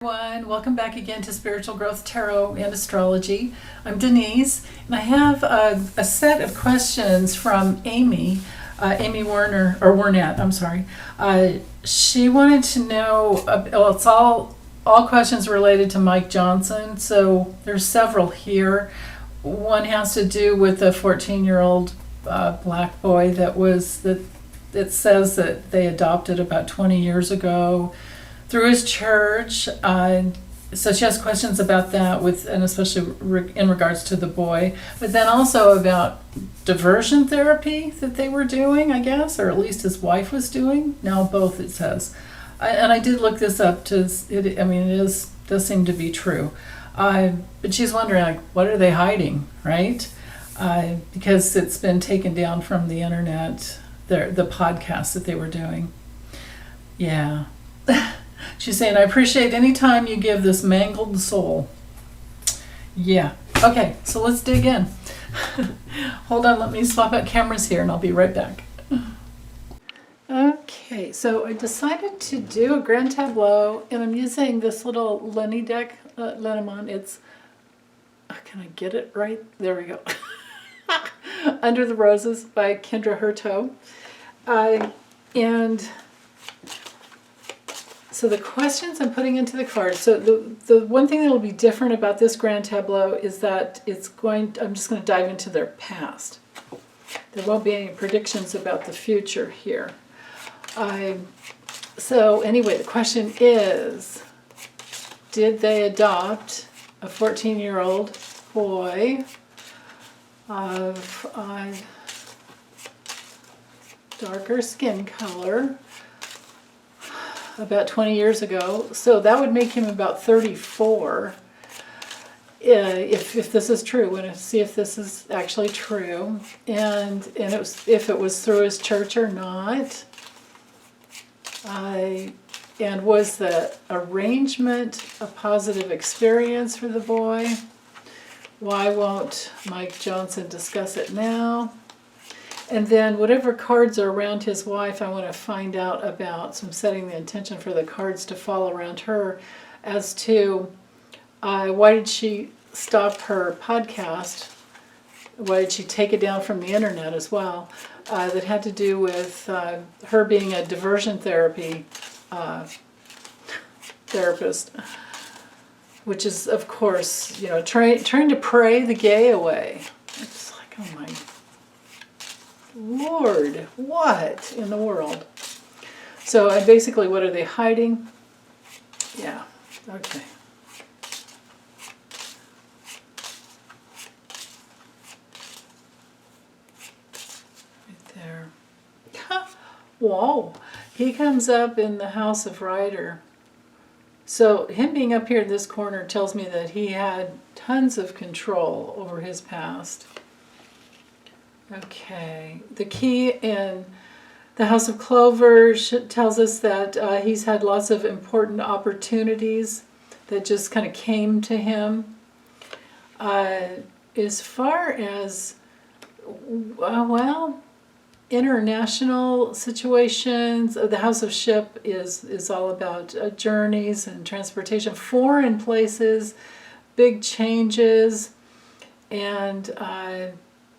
Everyone, welcome back again to Spiritual Growth Tarot and Astrology. I'm Denise, and I have a set of questions from Amy Warner, or Warnett, I'm sorry. She wanted to know, well, it's all questions related to Mike Johnson, so there's several here. One has to do with a 14-year-old black boy that says that they adopted about 20 years ago through his church. So she has questions about that, and especially in regards to the boy, but then also about diversion therapy that they were doing, I guess, or at least his wife was doing. Now both, it says. And I did look this up does seem to be true. But she's wondering, like, what are they hiding, right? Because it's been taken down from the internet, the podcast that they were doing. Yeah. She's saying, I appreciate any time you give this mangled soul. Yeah. Okay, so let's dig in. Hold on, let me swap out cameras here and I'll be right back. Okay, so I decided to do a grand tableau, and I'm using this little Lenny deck, Lenormand. It's, can I get it right? There we go. Under the Roses by Kendra Hurto. And so the questions I'm putting into the cards, so the one thing that will be different about this grand tableau is that I'm just going to dive into their past. There won't be any predictions about the future here. So anyway, the question is, did they adopt a 14-year-old boy of darker skin color about 20 years ago? So that would make him about 34. If this is true, we're going to see if this is actually true, and if it was through his church or not. And was the arrangement a positive experience for the boy? Why won't Mike Johnson discuss it now? And then whatever cards are around his wife, I want to find out about, so I'm setting the intention for the cards to fall around her as to why did she stop her podcast? Why did she take it down from the internet as well? That had to do with her being a diversion therapy therapist, which is, of course, trying to pray the gay away. It's like, oh my Lord, what in the world? So basically, what are they hiding? Yeah, okay. Right there. Whoa, he comes up in the House of Rider. So him being up here in this corner tells me that he had tons of control over his past. Okay, the key in the House of Clover tells us that he's had lots of important opportunities that just kind of came to him. As far as, international situations, the House of Ship is all about journeys and transportation, foreign places, big changes, and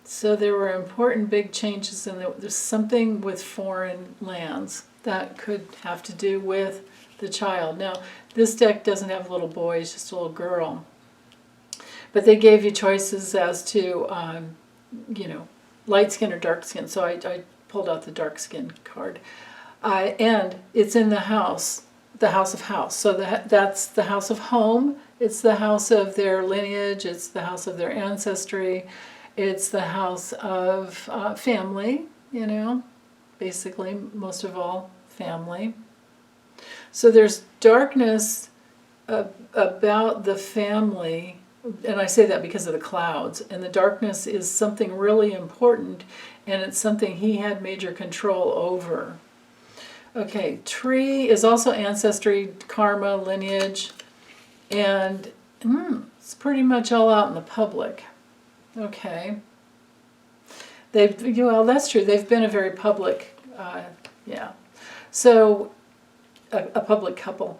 so there were important big changes, and there's something with foreign lands that could have to do with the child. Now, this deck doesn't have a little boy, it's just a little girl. But they gave you choices as to, light skin or dark skin. So I pulled out the dark skin card. And it's in the house of house. So that's the house of home. It's the house of their lineage. It's the house of their ancestry. It's the house of family, basically, most of all, family. So there's darkness about the family, and I say that because of the clouds, and the darkness is something really important, and it's something he had major control over. Okay, tree is also ancestry, karma, lineage, and it's pretty much all out in the public. Okay. That's true. They've been a very public, So, a public couple.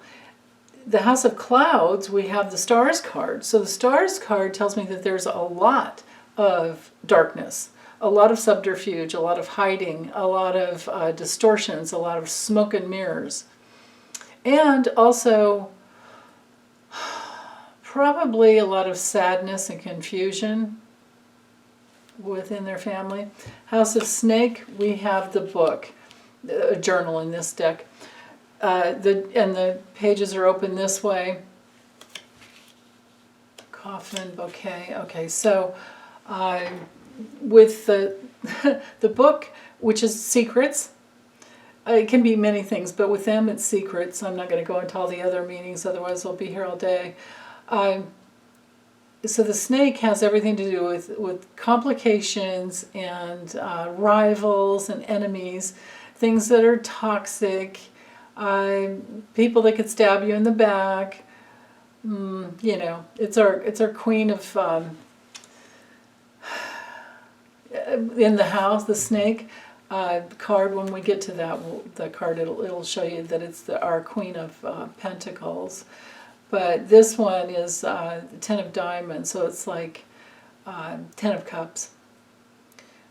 the House of Clouds, we have the Stars card. So the Stars card tells me that there's a lot of darkness, a lot of subterfuge, a lot of hiding, a lot of distortions, a lot of smoke and mirrors. And also probably a lot of sadness and confusion within their family. House of Snake, we have the book, a journal in this deck. And the pages are open this way. Coffin, bouquet. Okay, so with the the book, which is secrets, it can be many things, but with them it's secrets. I'm not going to go into all the other meanings, otherwise we'll be here all day. So the snake has everything to do with complications and rivals and enemies, things that are toxic, people that could stab you in the back. You know, it's our queen of in the house, the snake card. When we get to that, the card it'll show you that it's our queen of pentacles. But this one is 10 of diamonds, so it's like 10 of cups.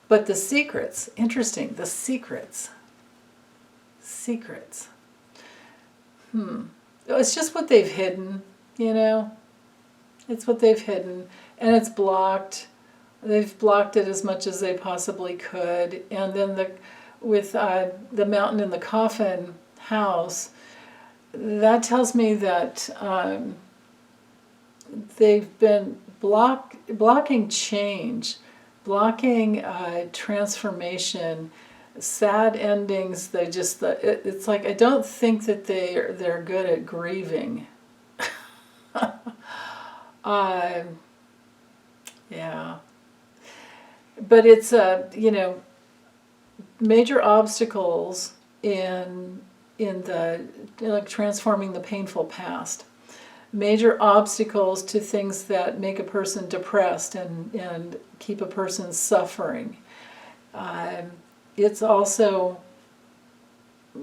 But the secrets, interesting, the secrets. Secrets. It's just what they've hidden, you know? It's what they've hidden. And it's blocked. They've blocked it as much as they possibly could. And then with the mountain in the coffin house, that tells me that they've been blocking change, blocking transformation, sad endings. They just, it's like, I don't think that they're good at grieving. Yeah. But it's, you know, major obstacles in the, like, transforming the painful past. Major obstacles to things that make a person depressed and keep a person suffering. It's also,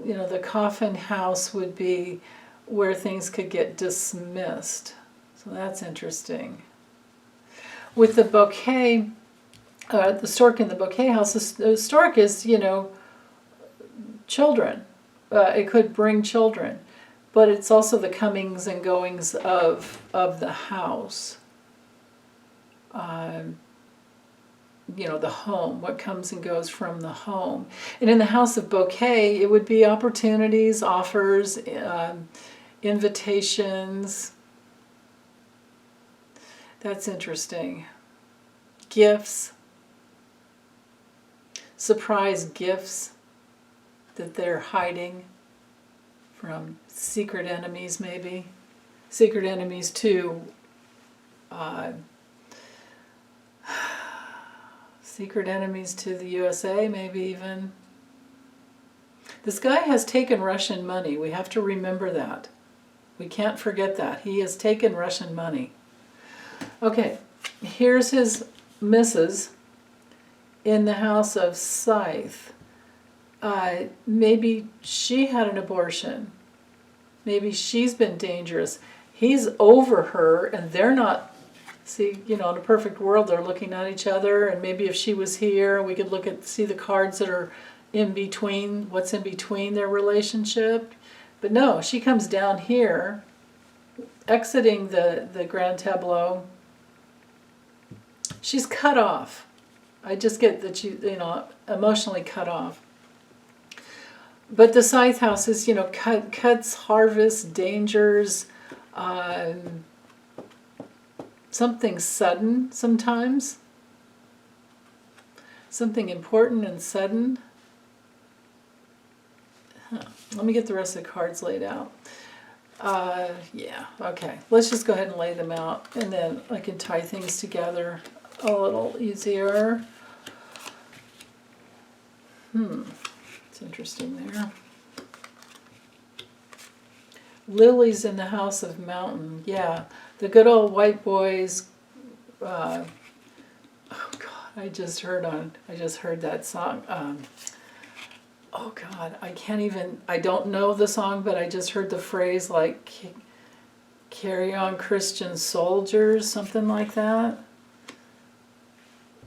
you know, the coffin house would be where things could get dismissed. So that's interesting. With the bouquet, the stork in the bouquet house, the stork is, you know, children. It could bring children, but it's also the comings and goings of the house. You know, the home, what comes and goes from the home. And in the house of bouquet, it would be opportunities, offers, invitations. That's interesting. Gifts. Surprise gifts that they're hiding from secret enemies, maybe. Secret enemies to secret enemies to the USA, maybe even. This guy has taken Russian money. We have to remember that. We can't forget that. He has taken Russian money. Okay, here's his missus in the house of Scythe. Maybe she had an abortion. Maybe she's been dangerous. He's over her and they're not. See, you know, in a perfect world, they're looking at each other, and maybe if she was here, we could see the cards that are in between, what's in between their relationship. But no, she comes down here, exiting the grand tableau. She's cut off. I just get that you know, emotionally cut off. But the Scythe house is, you know, cuts, harvests, dangers, something sudden sometimes. Something important and sudden. Let me get the rest of the cards laid out. Yeah, okay. Let's just go ahead and lay them out, and then I can tie things together a little easier. It's interesting there. Lilies in the house of mountain. Yeah, the good old white boys. Oh God, I just heard that song. Oh God, I don't know the song, but I just heard the phrase like Carry on Christian soldiers, something like that.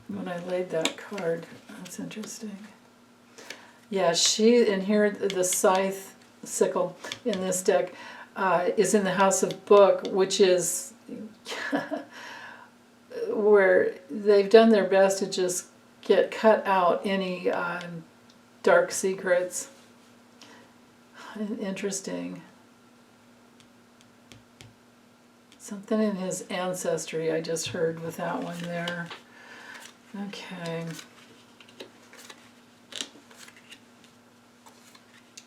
When I laid that card, that's interesting. Yeah, and here the scythe sickle in this deck is in the House of Book, which is where they've done their best to just cut out any dark secrets. Interesting. Something in his ancestry I just heard with that one there. Okay.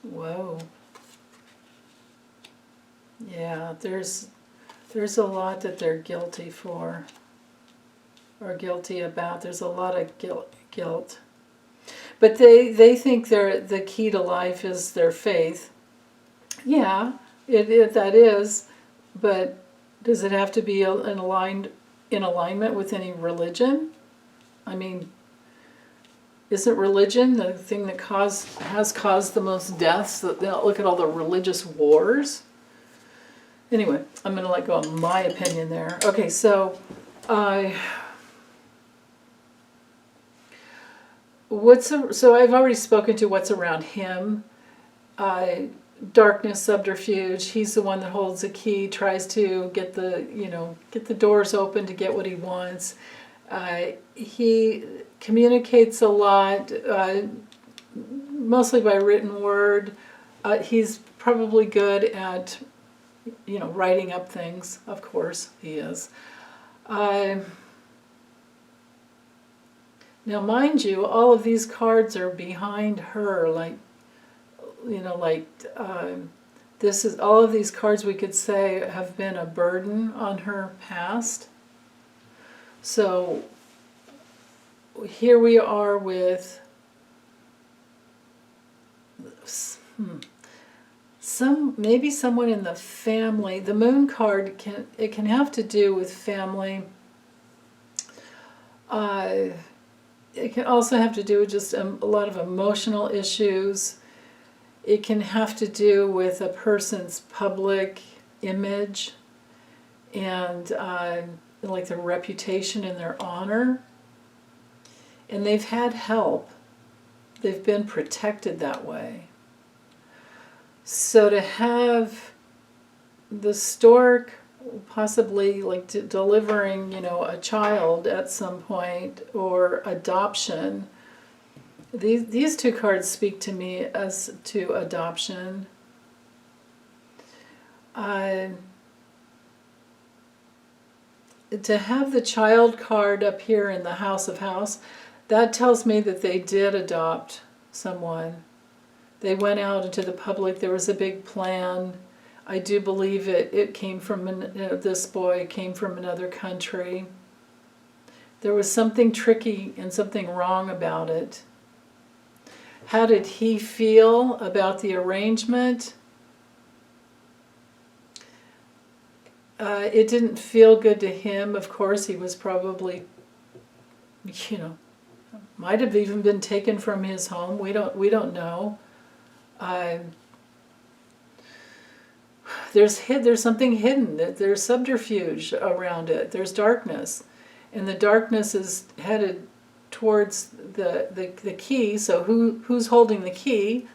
Whoa. Yeah, there's a lot that they're guilty for, or guilty about. There's a lot of guilt. But they think the key to life is their faith. Yeah, that is, but does it have to be in alignment with any religion? I mean, isn't religion the thing that has caused the most deaths? Look at all the religious wars. Anyway, I'm going to let go of my opinion there. Okay, so so I've already spoken to what's around him. Darkness, subterfuge. He's the one that holds the key, tries to get the doors open to get what he wants. He communicates a lot, mostly by written word. He's probably good at, writing up things. Of course, he is. Now, mind you, all of these cards are behind her, this is all of these cards we could say have been a burden on her past. So here we are with maybe someone in the family. The Moon card can have to do with family. It can also have to do with just a lot of emotional issues. It can have to do with a person's public image and like their reputation and their honor. And they've had help. They've been protected that way. So to have the stork possibly like delivering, a child at some point, or adoption. These two cards speak to me as to adoption. To have the child card up here in the House of House, that tells me that they did adopt someone. They went out into the public. There was a big plan. I do believe it came from, this boy came from another country. There was something tricky and something wrong about it. How did he feel about the arrangement? It didn't feel good to him. Of course, he was probably, might have even been taken from his home. We don't know. There's something hidden. There's subterfuge around it. There's darkness, and the darkness is headed towards the key. So who's holding the key?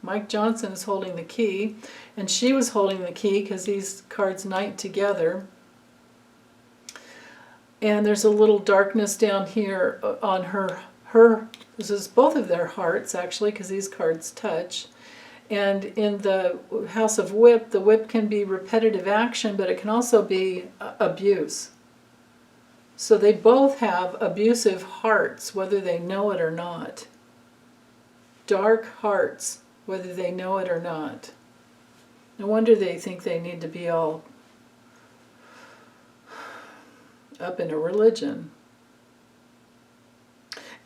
Mike Johnson is holding the key, and she was holding the key because these cards knight together. And there's a little darkness down here on her. This is both of their hearts actually, because these cards touch. And in the House of Whip, the whip can be repetitive action, but it can also be abuse. So they both have abusive hearts, whether they know it or not. Dark hearts, whether they know it or not. No wonder they think they need to be all up in a religion.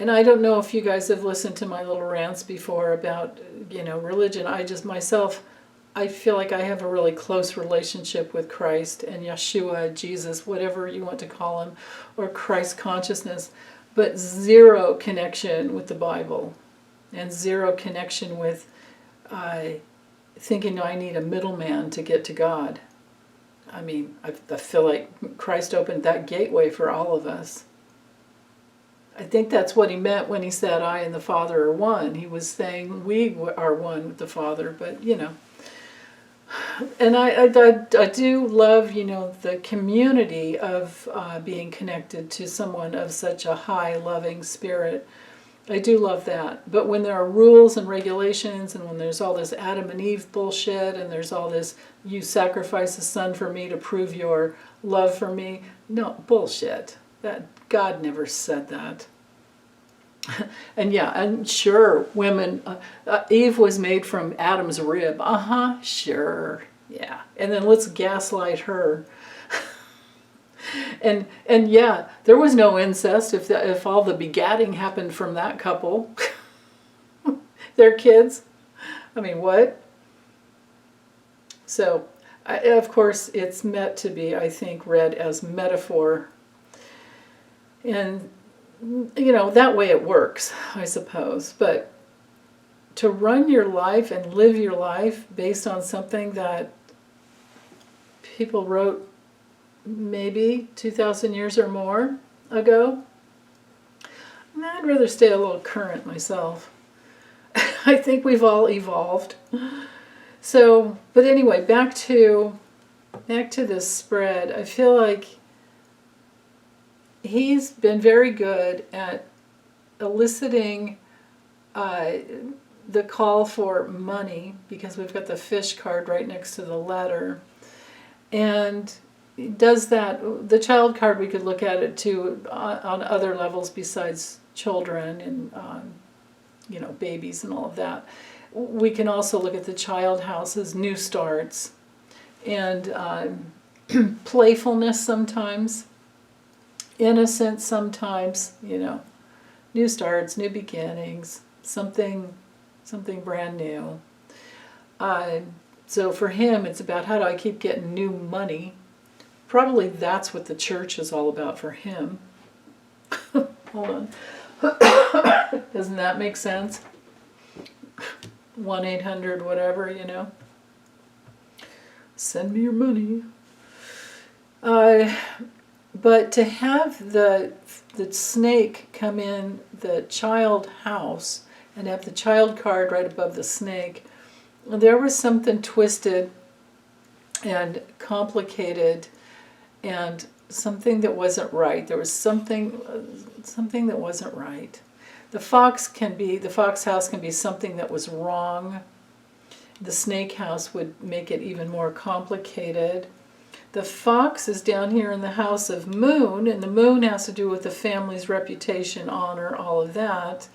And I don't know if you guys have listened to my little rants before about, religion. I feel like I have a really close relationship with Christ and Yeshua, Jesus, whatever you want to call him, or Christ consciousness, but zero connection with the Bible and zero connection with thinking, no, I need a middleman to get to God. I mean, I feel like Christ opened that gateway for all of us. I think that's what he meant when he said, I and the Father are one. He was saying we are one with the Father, but, you know. And I do love, you know, the community of being connected to someone of such a high, loving spirit. I do love that. But when there are rules and regulations, and when there's all this Adam and Eve bullshit, and there's all this, you sacrifice a son for me to prove your love for me, no, bullshit. That God never said that. And yeah, and sure, women, Eve was made from Adam's rib. Sure, yeah. And then let's gaslight her. and yeah, there was no incest if all the begatting happened from that couple. Their kids. I mean, what? So, of course, it's meant to be, I think, read as metaphor. And you know, that way it works, I suppose. But to run your life and live your life based on something that people wrote maybe 2,000 years or more ago, I'd rather stay a little current myself. I think we've all evolved. So, but anyway, back to this spread. I feel like he's been very good at eliciting the call for money, because we've got the fish card right next to the letter. And does that, the child card, we could look at it too on other levels besides children and, you know, babies and all of that. We can also look at the child house as new starts and playfulness sometimes. Innocent sometimes, you know, new starts, new beginnings, something brand new. So for him, it's about how do I keep getting new money. Probably that's what the church is all about for him. Hold on. Doesn't that make sense? 1-800 whatever, you know. Send me your money. But to have the snake come in the child house and have the child card right above the snake, there was something twisted and complicated and something that wasn't right. There was something that wasn't right. The fox house can be something that was wrong. The snake house would make it even more complicated. The fox is down here in the house of moon, and the moon has to do with the family's reputation, honor, all of that.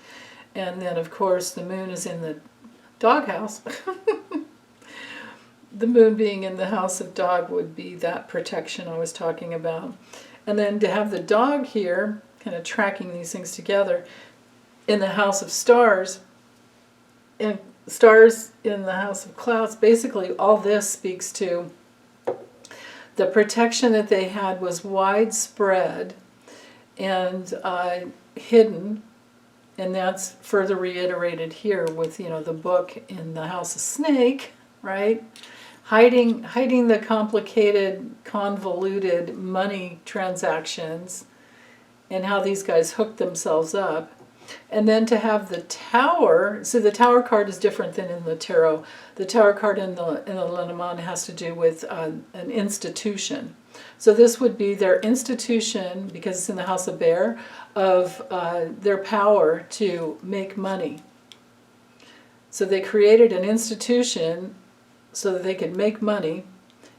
And then, of course, the moon is in the doghouse. The moon being in the house of dog would be that protection I was talking about. And then to have the dog here, kind of tracking these things together, in the house of stars, and stars in the house of clouds, basically all this speaks to the protection that they had was widespread and hidden, and that's further reiterated here with, you know, the book in the House of Snake, right? Hiding the complicated, convoluted money transactions and how these guys hooked themselves up. And then to have the tower, so the tower card is different than in the tarot. The tower card in the Lenormand has to do with an institution. So this would be their institution, because it's in the House of Bear, of their power to make money. So they created an institution so that they could make money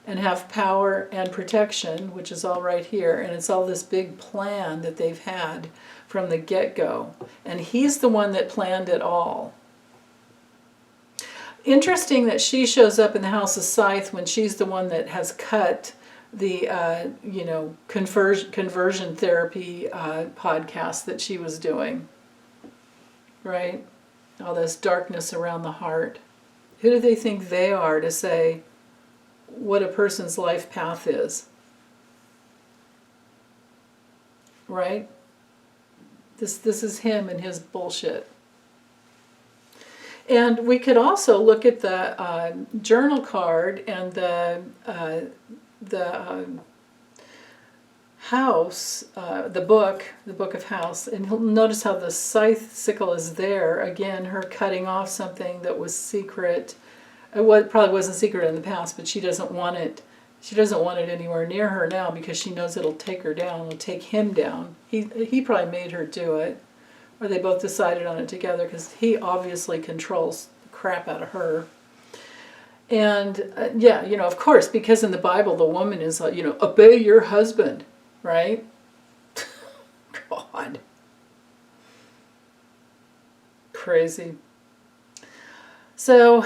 and have power and protection, which is all right here. And it's all this big plan that they've had from the get-go. And he's the one that planned it all. Interesting that she shows up in the House of Scythe when she's the one that has cut the conversion therapy podcast that she was doing. Right? All this darkness around the heart. Who do they think they are to say what a person's life path is? Right? This is him and his bullshit. And we could also look at the journal card and the house, the book of house, and you'll notice how the scythe sickle is there. Again, her cutting off something that was secret. It probably wasn't secret in the past, but she doesn't want it. She doesn't want it anywhere near her now because she knows it'll take her down. It'll take him down. He probably made her do it, or they both decided on it together because he obviously controls the crap out of her. And yeah, of course, because in the Bible the woman is obey your husband, right? God. Crazy. So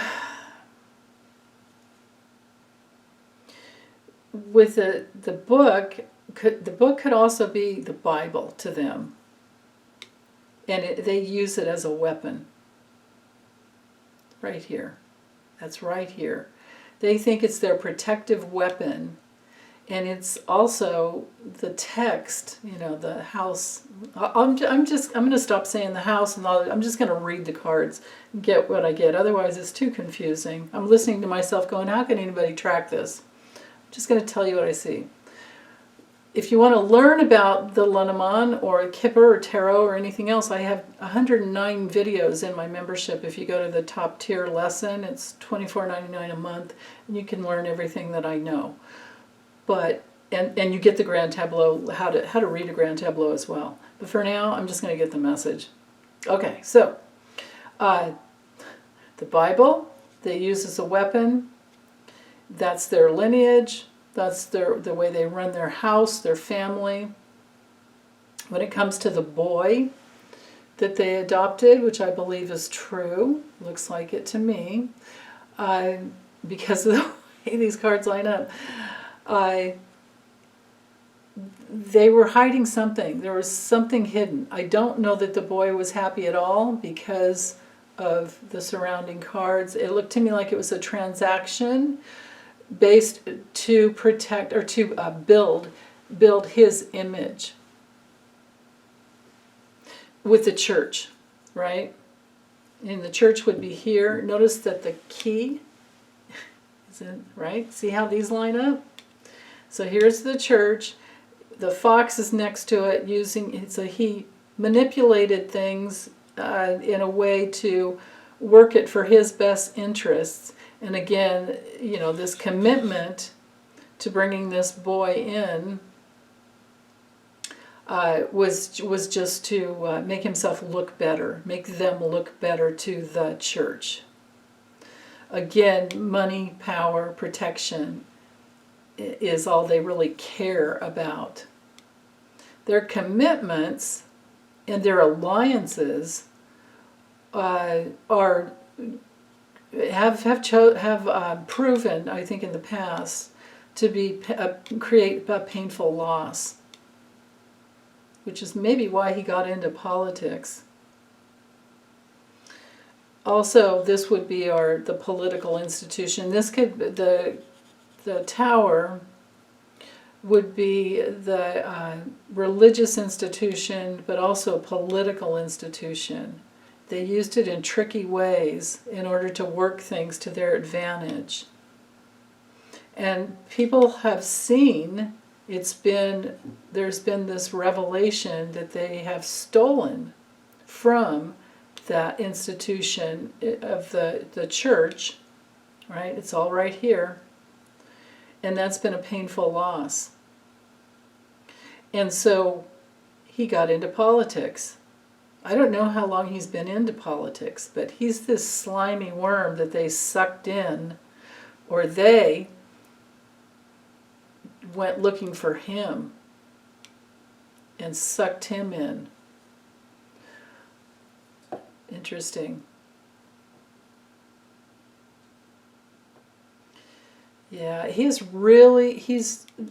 with the book could also be the Bible to them, and they use it as a weapon. Right here. That's right here. They think it's their protective weapon, and it's also the text, the house. I'm going to stop saying the house and all. I'm just going to read the cards and get what I get. Otherwise, it's too confusing. I'm listening to myself going, how can anybody track this? I'm just going to tell you what I see. If you want to learn about the Lenormand or Kipper or Tarot or anything else, I have 109 videos in my membership. If you go to the top tier lesson, it's $24.99 a month, and you can learn everything that I know. But and you get the Grand Tableau, how to read a Grand Tableau as well. But for now, I'm just going to get the message. Okay, so the Bible they use as a weapon. That's their lineage. That's the way they run their house, their family. When it comes to the boy that they adopted, which I believe is true, looks like it to me, because of the way these cards line up, they were hiding something. There was something hidden. I don't know that the boy was happy at all because of the surrounding cards. It looked to me like it was a transaction based to protect or to build his image with the church, right? And the church would be here. Notice that the key is in, right? See how these line up? So here's the church. The fox is next to it so he manipulated things in a way to work it for his best interests. And again, this commitment to bringing this boy in was just to make himself look better, make them look better to the church. Again, money, power, protection is all they really care about. Their commitments and their alliances have proven, I think, in the past to create a painful loss, which is maybe why he got into politics. Also, this would be the political institution. This could the tower would be the religious institution, but also a political institution. They used it in tricky ways in order to work things to their advantage. And people have seen there's been this revelation that they have stolen from that institution of the church, right? It's all right here. And that's been a painful loss. And so he got into politics. I don't know how long he's been into politics, but he's this slimy worm that they sucked in, or they went looking for him and sucked him in. Interesting. Yeah, he's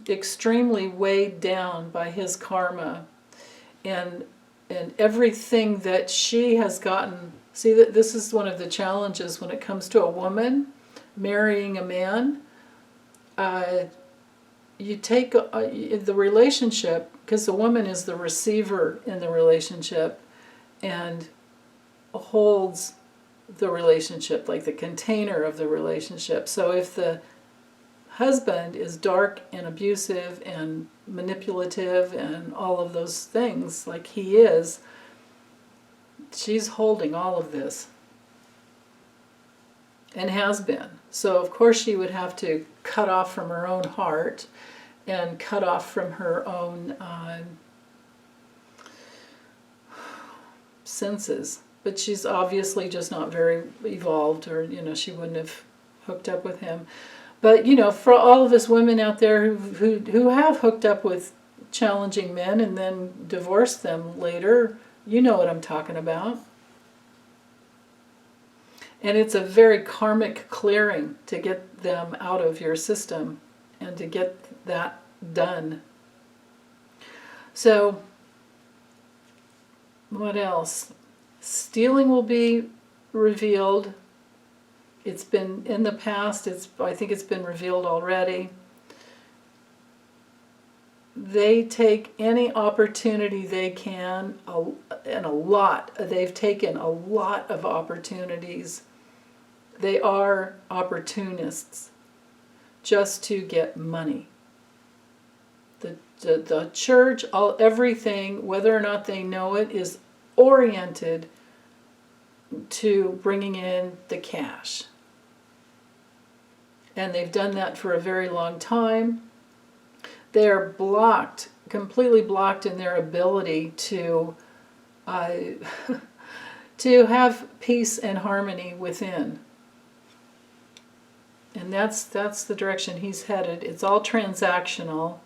extremely weighed down by his karma, and everything that she has gotten. See, that this is one of the challenges when it comes to a woman marrying a man. You take the relationship, because the woman is the receiver in the relationship and holds the relationship, like the container of the relationship. So if the husband is dark and abusive and manipulative and all of those things like he is, she's holding all of this and has been. So of course she would have to cut off from her own heart and cut off from her own senses. But she's obviously just not very evolved, or, you know, she wouldn't have hooked up with him. But, you know, for all of us women out there who have hooked up with challenging men and then divorced them later, you know what I'm talking about. And it's a very karmic clearing to get them out of your system and to get that done. So, what else? Stealing will be revealed. It's been in the past. I think it's been revealed already. They take any opportunity they can, and a lot. They've taken a lot of opportunities. They are opportunists just to get money. The church, everything, whether or not they know it, is oriented to bringing in the cash. And they've done that for a very long time. They are blocked, completely blocked in their ability to to have peace and harmony within. And that's the direction he's headed. It's all transactional.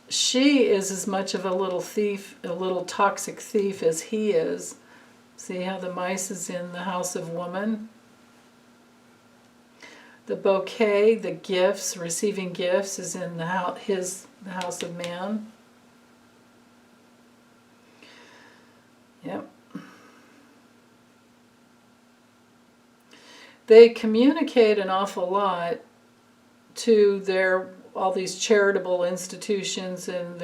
She is as much of a little thief, a little toxic thief as he is. See how the mice is in the house of woman? The bouquet, the gifts, receiving gifts, is in the house of man. Yep. They communicate an awful lot to all these charitable institutions, and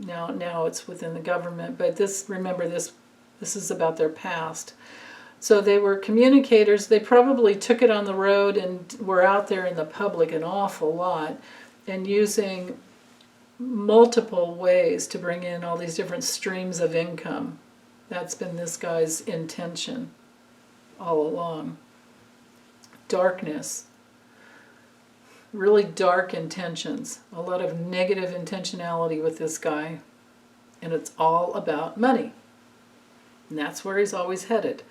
now it's within the government. But remember this is about their past. So they were communicators. They probably took it on the road and were out there in the public an awful lot and using multiple ways to bring in all these different streams of income. That's been this guy's intention all along. Darkness. Really dark intentions. A lot of negative intentionality with this guy. And it's all about money. And that's where he's always headed.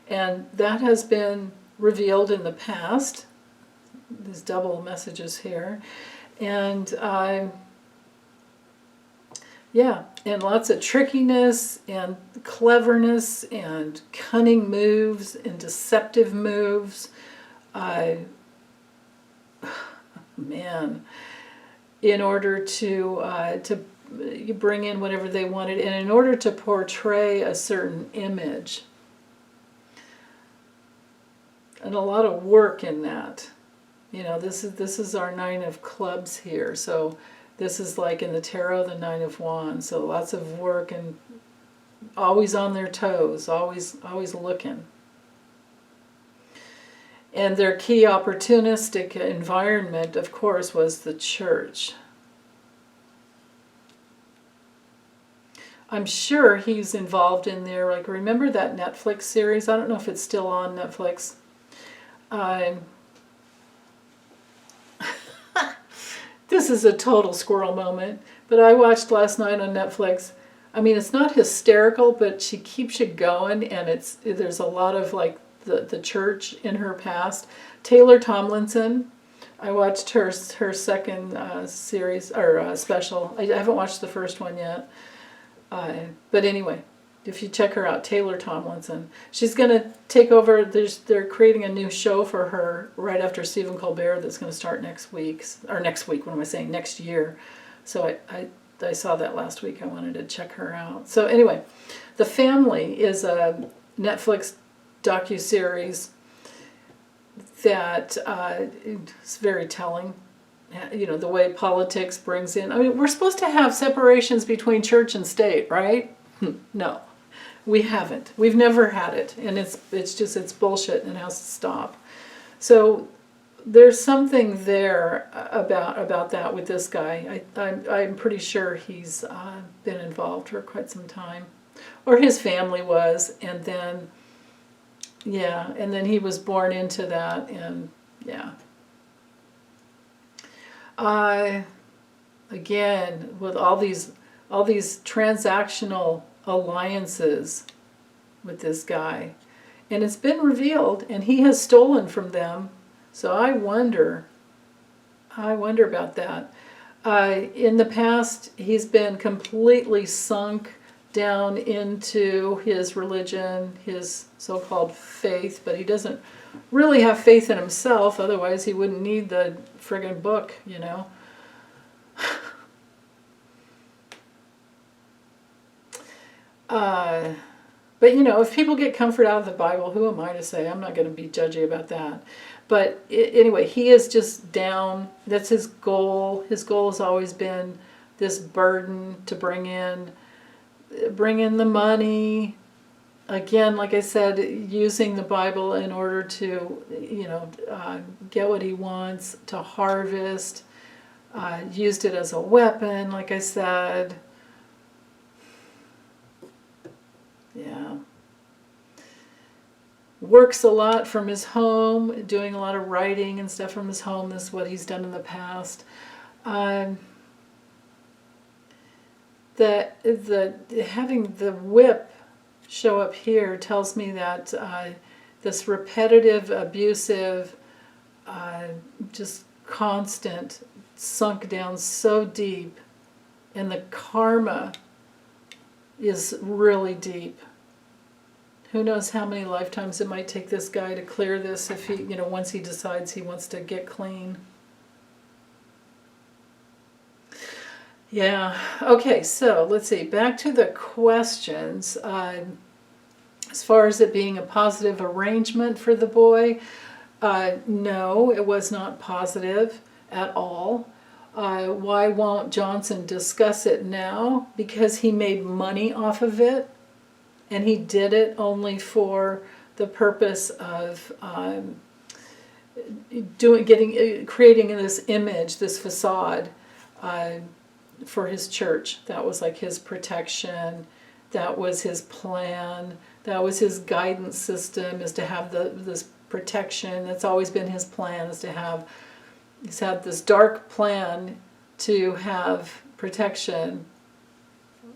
And that has been revealed in the past. There's double messages here. And and lots of trickiness and cleverness and cunning moves and deceptive moves. In order to bring in whatever they wanted, and in order to portray a certain image. And a lot of work in that. You know, this is our 9 of clubs here. So this is like in the tarot, the 9 of wands. So lots of work and always on their toes, always looking. And their key opportunistic environment, of course, was the church. I'm sure he's involved in there. Like, remember that Netflix series? I don't know if it's still on Netflix. This is a total squirrel moment, but I watched last night on Netflix. I mean, it's not hysterical, but she keeps you going, and there's a lot of like the church in her past. Taylor Tomlinson, I watched her second series or special. I haven't watched the first one yet, but anyway, if you check her out, Taylor Tomlinson, she's going to take over. They're creating a new show for her right after Stephen Colbert that's going to start next week. What am I saying? Next year. So I saw that last week. I wanted to check her out. So anyway, The Family is a Netflix docuseries that is very telling. You know, the way politics brings in. I mean, we're supposed to have separations between church and state, right? No. We haven't. We've never had it, and it's bullshit, and it has to stop. So there's something there about that with this guy. I'm pretty sure he's been involved for quite some time, or his family was, and then he was born into that, and yeah. Again, with all these transactional alliances with this guy, and it's been revealed, and he has stolen from them. So I wonder about that. In the past, he's been completely sunk down into his religion, his so-called faith, but he doesn't really have faith in himself, otherwise he wouldn't need the friggin' book, you know. But you know, if people get comfort out of the Bible, who am I to say? I'm not going to be judgy about that. But anyway, he is just down. That's his goal. His goal has always been this burden to bring in the money. Again, like I said, using the Bible in order to, get what he wants, to harvest. Used it as a weapon, like I said. Yeah. Works a lot from his home, doing a lot of writing and stuff from his home. This is what he's done in the past. Having the whip show up here tells me that this repetitive, abusive, just constant, sunk down so deep, and the karma is really deep. Who knows how many lifetimes it might take this guy to clear this if he, once he decides he wants to get clean. Yeah, okay, so let's see, back to the questions. As far as it being a positive arrangement for the boy, no, it was not positive at all. Why won't Johnson discuss it now? Because he made money off of it, and he did it only for the purpose of creating this image, this facade for his church. That was like his protection. That was his plan. That was his guidance system, is to have this protection. That's always been his plan, is to have. He's had this dark plan to have protection.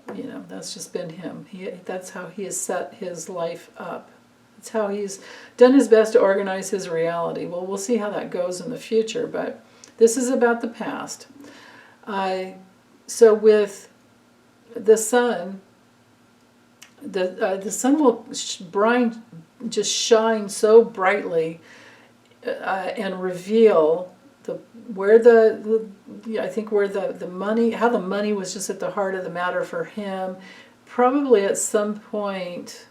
That's just been him. That's how he has set his life up. That's how he's done his best to organize his reality. Well, we'll see how that goes in the future, but this is about the past. So with the sun, the sun will just shine so brightly and reveal where the money, how the money was just at the heart of the matter for him. Probably at some point.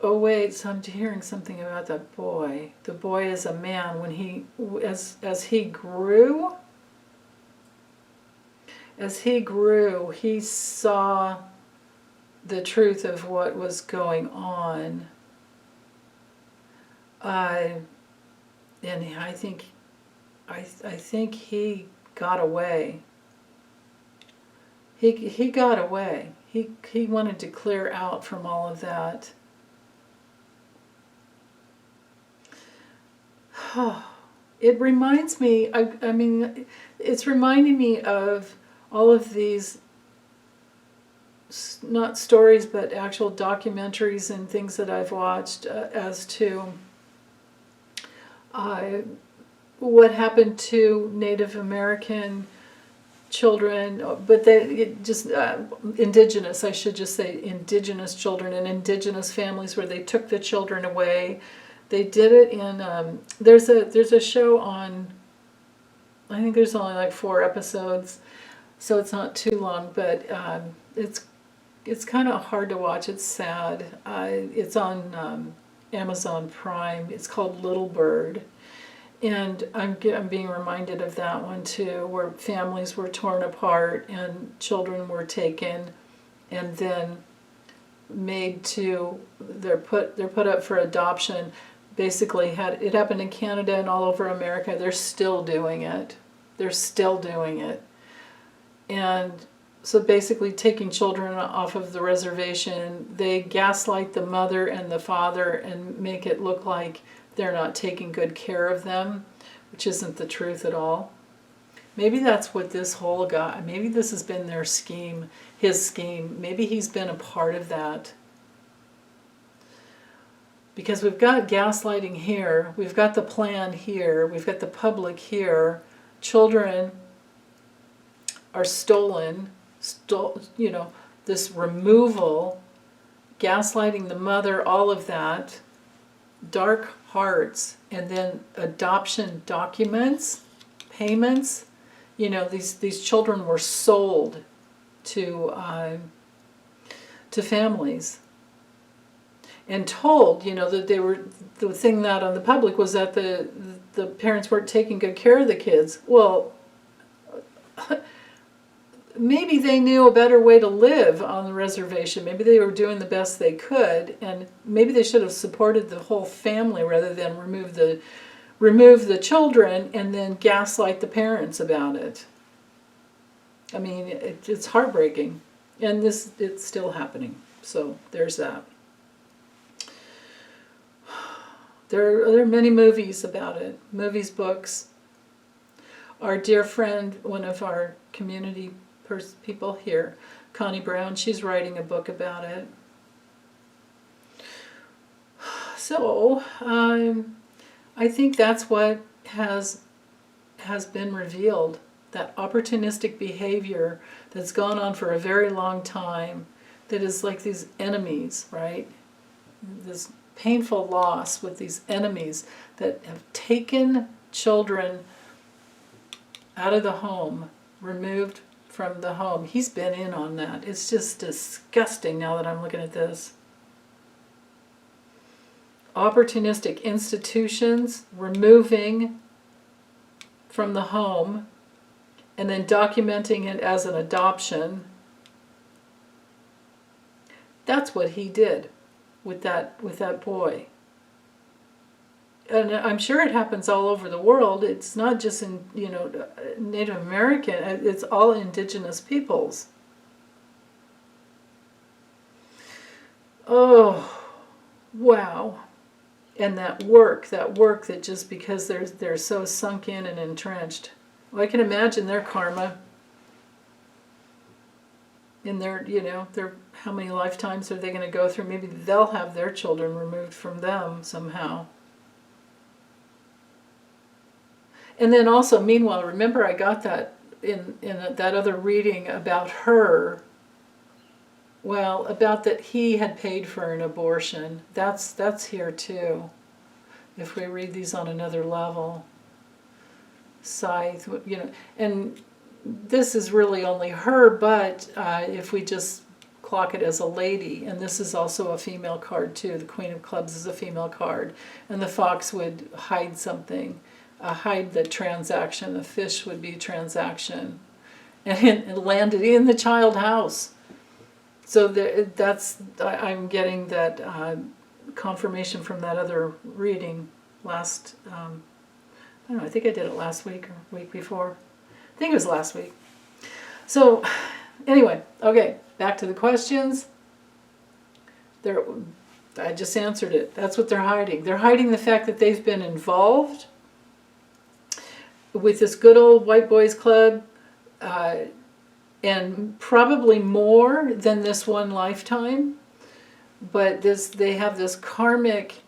Oh wait, so I'm hearing something about that boy. The boy is a man. When as he grew, he saw the truth of what was going on. And I think he got away. He got away. He wanted to clear out from all of that. It reminds me. I mean, it's reminding me of all of these, not stories, but actual documentaries and things that I've watched as to what happened to Native American children, but indigenous, I should just say indigenous children and indigenous families where they took the children away. They did it in, there's a show on, I think there's only like 4 episodes, so it's not too long, but it's kind of hard to watch. It's sad. It's on Amazon Prime. It's called Little Bird. And I'm being reminded of that one too, where families were torn apart and children were taken and then made to, they're put up for adoption. Basically, it happened in Canada and all over America. They're still doing it. They're still doing it. And so basically taking children off of the reservation, they gaslight the mother and the father and make it look like they're not taking good care of them, which isn't the truth at all. Maybe that's what this whole guy, maybe this has been their scheme, his scheme. Maybe he's been a part of that. Because we've got gaslighting here, we've got the plan here, we've got the public here. Children are stolen, this removal, gaslighting the mother, all of that, dark hearts, and then adoption documents, payments. These children were sold to families and told, that they were, the thing out on the public was that the parents weren't taking good care of the kids. Well, maybe they knew a better way to live on the reservation. Maybe they were doing the best they could, and maybe they should have supported the whole family rather than remove the children and then gaslight the parents about it. I mean, it's heartbreaking, and it's still happening. So there's that. There are many movies about it, movies, books. Our dear friend, one of our community people here, Connie Brown, she's writing a book about it. So I think that's what has been revealed, that opportunistic behavior that's gone on for a very long time, that is like these enemies, right? This painful loss with these enemies that have taken children out of the home, removed from the home. He's been in on that. It's just disgusting now that I'm looking at this. Opportunistic institutions removing from the home and then documenting it as an adoption. That's what he did with that boy. And I'm sure it happens all over the world. It's not just in, Native American, it's all indigenous peoples. Oh, wow. And that work that just because they're so sunk in and entrenched. Well, I can imagine their karma in their, how many lifetimes are they going to go through? Maybe they'll have their children removed from them somehow. And then also, meanwhile, remember I got that in that other reading about her. Well, about that he had paid for an abortion. That's here too. If we read these on another level. Scythe, and this is really only her, but if we just clock it as a lady, and this is also a female card too. The Queen of Clubs is a female card, and the fox would hide something. Hide the transaction. The fish would be transaction, and it landed in the child house. So I'm getting that confirmation from that other reading last. I don't know. I think I did it last week or week before. I think it was last week. So anyway, okay, back to the questions. I just answered it. That's what they're hiding. They're hiding the fact that they've been involved with this good old white boys club, and probably more than this one lifetime. But they have this karmic,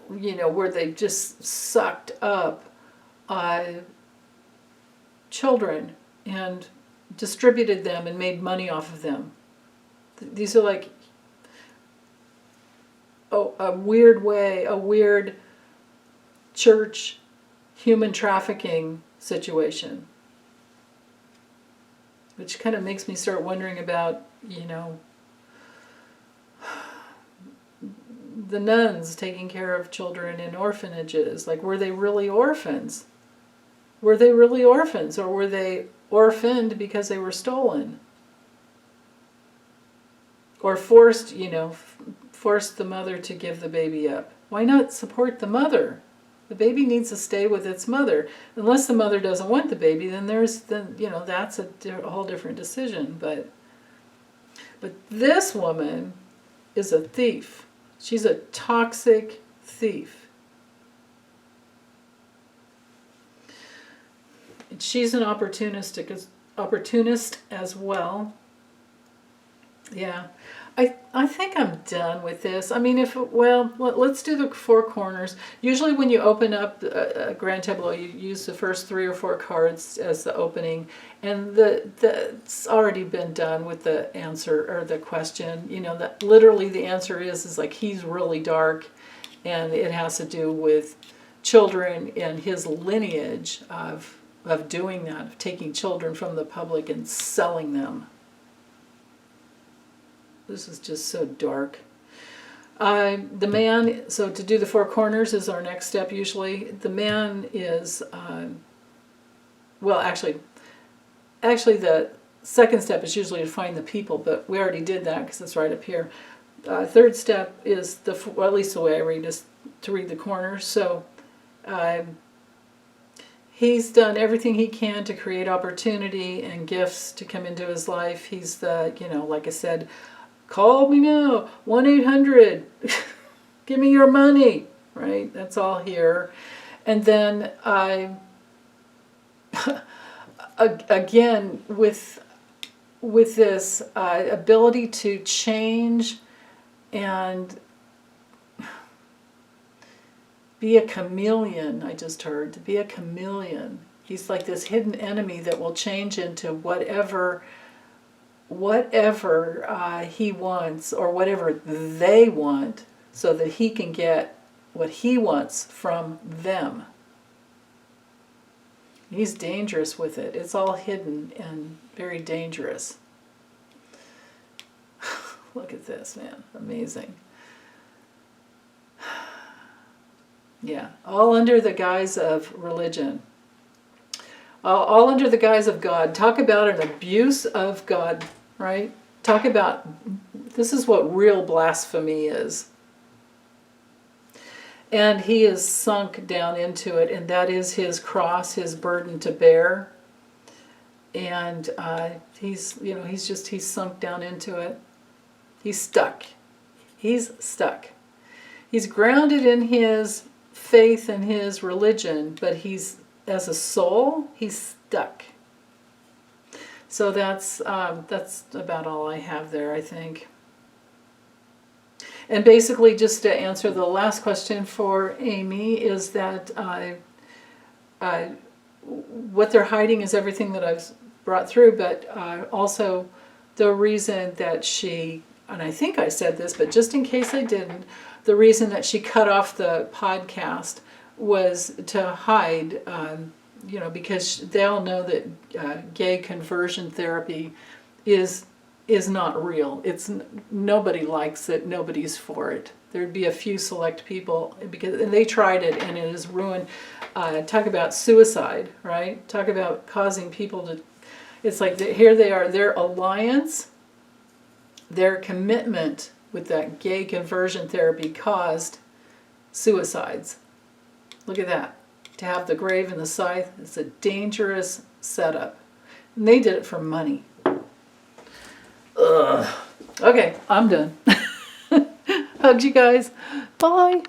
where they just sucked up children and distributed them and made money off of them. These are like a weird church human trafficking situation, which kind of makes me start wondering about, the nuns taking care of children in orphanages. Like, were they really orphans? Were they really orphans, or were they orphaned because they were stolen? Or forced, forced the mother to give the baby up. Why not support the mother? The baby needs to stay with its mother. Unless the mother doesn't want the baby, then that's a whole different decision. But this woman is a thief. She's a toxic thief. And she's an opportunist as well. Yeah. I think I'm done with this. I mean, let's do the four corners. Usually when you open up a Grand Tableau, you use the first 3 or 4 cards as the opening, and it's already been done with the answer or the question. That literally the answer is like, he's really dark, and it has to do with children and his lineage of doing that, of taking children from the public and selling them. This is just so dark. The man, so to do the 4 corners is our next step usually. The man is, actually the second step is usually to find the people, but we already did that because it's right up here. Third step is, at least the way I read, is to read the corners. So he's done everything he can to create opportunity and gifts to come into his life. He's the, like I said, call me now, 1-800, give me your money, right? That's all here. And then again, with this ability to change and be a chameleon, I just heard, to be a chameleon. He's like this hidden enemy that will change into whatever he wants, or whatever they want, so that he can get what he wants from them. He's dangerous with it. It's all hidden and very dangerous. Look at this, man. Amazing. Yeah, all under the guise of religion. All under the guise of God. Talk about an abuse of God, right? Talk about, this is what real blasphemy is. And he is sunk down into it, and that is his cross, his burden to bear. And he's sunk down into it. He's stuck. He's stuck. He's grounded in his faith and his religion, but he's, as a soul, he's stuck. So that's about all I have there, I think. And basically, just to answer the last question for Amy, is that what they're hiding is everything that I've brought through, but also the reason that she, and I think I said this, but just in case I didn't, the reason that she cut off the podcast was to hide, because they all know that gay conversion therapy is not real. Nobody likes it. Nobody's for it. There'd be a few select people, and they tried it, and it has ruined. Talk about suicide, right? Talk about causing people to. It's like here they are. Their alliance, their commitment with that gay conversion therapy caused suicides. Look at that. To have the grave and the scythe, it's a dangerous setup. And they did it for money. Ugh. Okay, I'm done. Hugs, you guys. Bye.